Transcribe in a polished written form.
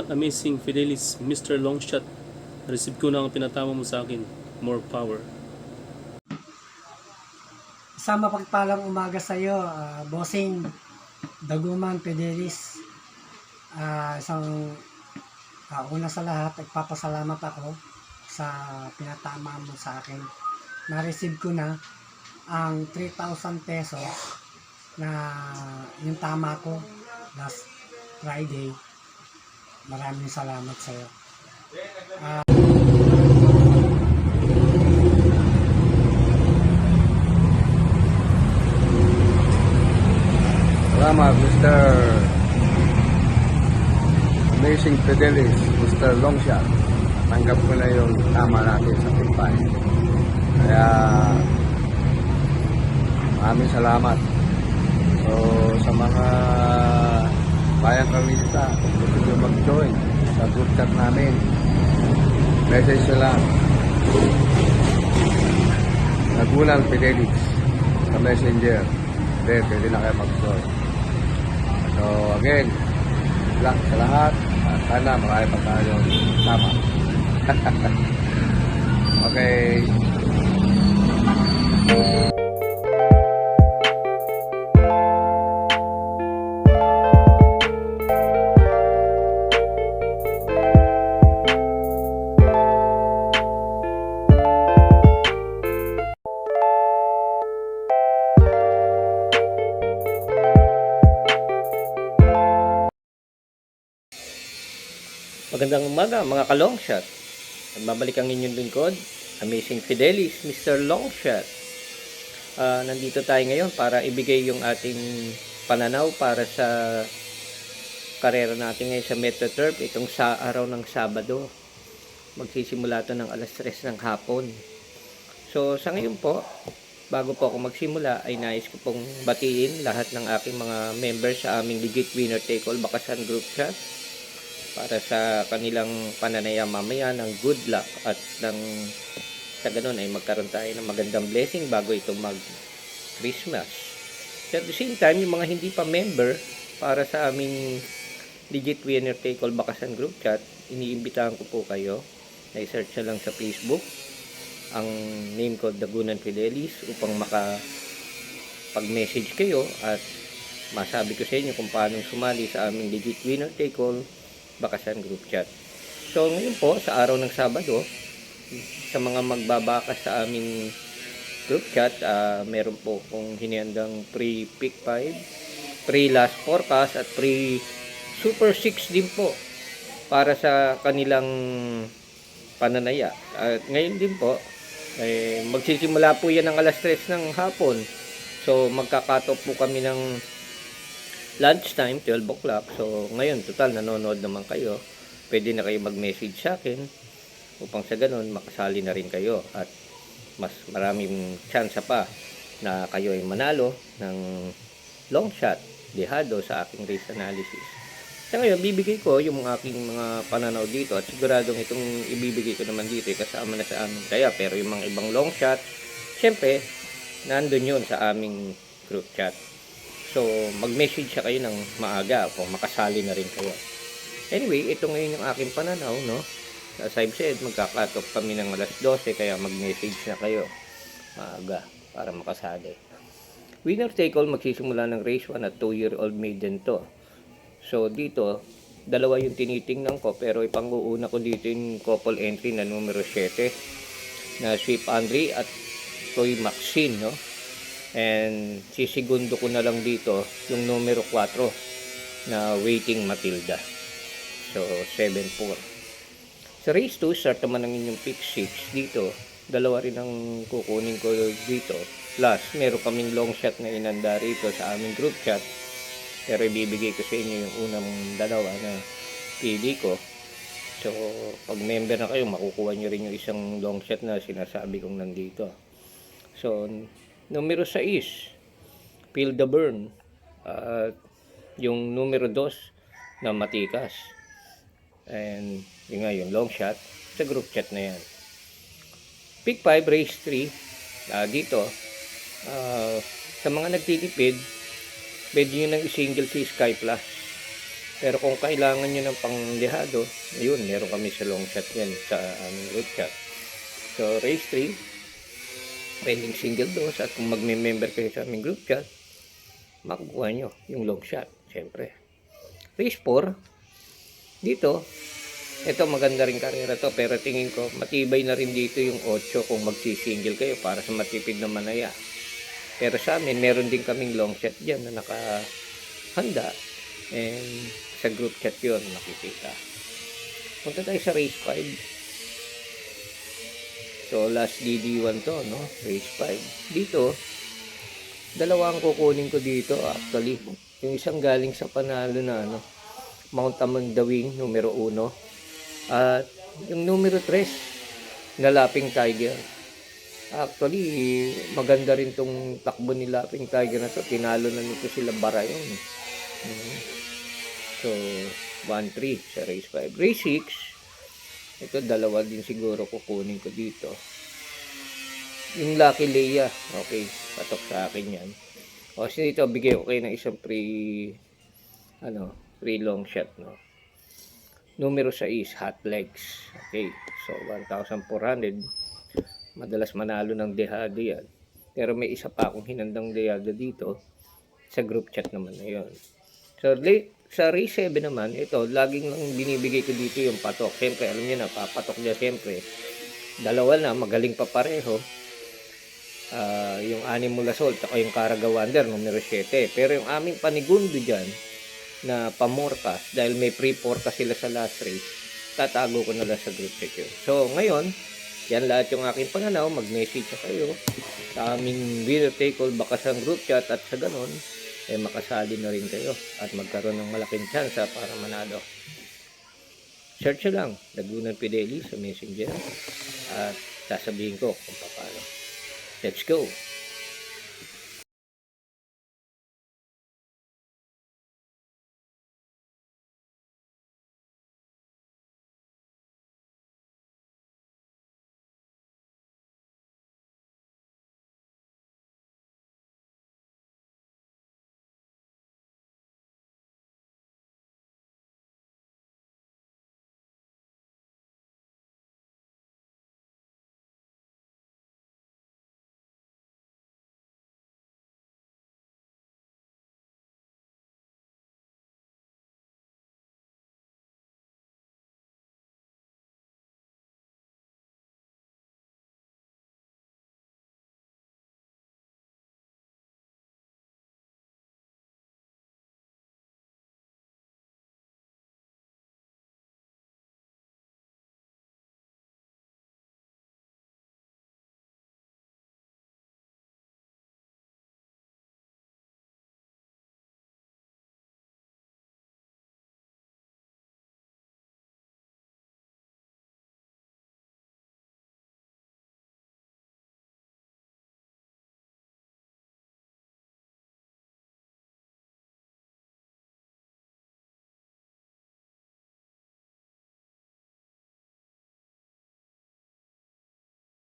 Amazing Fidelis, Mr. Longshot. Receive ko na ang pinatama mo sa akin. More power. Isang mapagpalang umaga sa iyo, Bossing Daguman Fidelis. Una sa lahat, nagpapasalamat ako sa pinatama mo sa akin. Na-receive ko na ang 3,000 pesos na yung tama ko last Friday. Maraming salamat sa iyo. Salamat, Mr. Amazing Fidelis, Mr. Longshot. Tanggap ko na yung tama natin sa Pipay. Kaya maraming salamat. So sa mga bayang kamista, kung gusto nyo mag-join sa group chat namin, message nyo lang Daguman Fidelis sa messenger. Then pwede na kayo mag-join. So again, lang sa lahat, at sana marami pa tayong tama. Okay. Magandang umaga mga ka-longshot. Nagbabalik ang inyong lingkod, Amazing Fidelis, Mr. Longshot. Nandito tayo ngayon para ibigay yung ating pananaw para sa karera natin ngayon sa Metro Turf itong sa araw ng Sabado. Magsisimula ito ng alas 3 ng hapon. So sa ngayon po, bago po ako magsimula ay nais ko pong batiin lahat ng aking mga members sa aming Legit Winner Take All Bakasan Group Chat para sa kanilang pananaya mamaya ng good luck at sa ganun ay magkaroon tayo ng magandang blessing bago ito mag Christmas. At the same time, yung mga hindi pa member para sa aming Legit Winner Take All Bakasan Group Chat, iniimbitahan ko po kayo na i-search na lang sa Facebook ang name ko Daguman Fidelis upang makapag-message kayo at masabi ko sa inyo kung paano sumali sa aming Legit Winner Take All Bakasan Group Chat. So ngayon po sa araw ng Sabado, sa mga magbabakas sa aming group chat, meron po kung hinihandang pre-pick 5, pre-last forecast at pre-super 6 din po para sa kanilang pananaya. At ngayon din po magsisimula po yan ng alas 3 ng hapon. So magkakato po kami ng lunchtime, 12 o'clock. So, ngayon, total, nanonood naman kayo. Pwede na kayo mag-message sa akin upang sa ganun, makasali na rin kayo. At mas maraming chance pa na kayo ay manalo ng long shot, dehado sa aking race analysis. Sa ngayon, bibigay ko yung aking mga pananaw dito at siguradong itong ibibigay ko naman dito kasama na sa amin. Kaya, pero yung mga ibang long shot, syempre, nandun yun sa aming group chat. So, mag-message siya kayo ng maaga kung makasali na rin kayo. Anyway, ito ngayon yung aking pananaw, no? As I've said, magka-cut off kami ng alas 12, kaya mag-message na kayo maaga para makasali. Winner take all, magsisimula ng race 1 at 2-year-old maiden to. So, dito, dalawa yung tinitingnan ko, pero ipang-uuna ko dito yung couple entry na numero 7 na Sweep Andre at Toy Maxine, no? And sisigundo ko na lang dito yung numero 4 na Waiting Matilda. So 7-4. Sa race 2, start naman ng inyong pick 6 dito. Dalawa rin ang kukunin ko dito. Plus, meron kaming long shot na inanda rito sa aming group chat. Pero ibibigay ko sa inyo yung unang dalawa na pili ko. So, pag member na kayo, makukuha nyo rin yung isang long shot na sinasabi kong nandito. So, numero 6, Feel the Burn. Yung numero 2 na Matikas. And yun nga yung long shot sa group chat na yan. Pick 5, race 3. Dito, sa mga nagtitipid, pwede nyo nang i-single si Sky Plus. Pero kung kailangan nyo ng panglihado, ayun, meron kami sa long shot yan sa aming group chat. So, race 3, pwedeng single dose, at kung magme-member kayo sa aming group chat, makukuha nyo yung long shot, syempre. Race 4, dito, ito maganda rin karera to, pero tingin ko, matibay na rin dito yung 8 kung magsisingle kayo para sa matipid na manaya. Pero sa amin, meron din kaming long shot dyan na nakahanda, and sa group chat yun makikita. Punta tayo sa race 5. So last DD1 to, no? Race 5. Dito, dalawang kukunin ko dito actually. Yung isang galing sa panalo na Mount Amandawing numero 1, at yung numero 3 na Laping Tiger. Actually, maganda rin tong takbo ni Laping Tiger na to. Tinalo na nito sila Barayon. So, 1-3 sa race 5. Race 6, ito dalawa din siguro kukunin ko dito. Yung Lucky Leia, okay, patok sa akin yan. O, kasi dito, bigay ko kayo ng isang free long shot, no? Numero 6, Hot Legs. Okay, so 1,400. Madalas manalo ng dehado yan. Pero may isa pa akong hinandang dehado dito. Sa group chat naman na yun. So, sa race 7 naman, ito, laging lang binibigay ko dito yung patok. Siyempre, alam niyo na, papatok niya siyempre. Dalawa na, magaling pa pareho. Yung Animal Assault at yung Caraga Wonder, numero 7. Pero yung aming panigundo dyan, na pamorkas, dahil may pre-porka sila sa last race, tatago ko na lang sa group chat yun. So, ngayon, yan lahat yung aking pananaw. Mag-message kayo sa aming winner take all Bakasan group chat, at sa ganon, makasali na rin kayo at magkaroon ng malaking chance para manalo. Search lang Lagunan Fidelis sa Messenger at sasabihin ko kung paano. Let's go!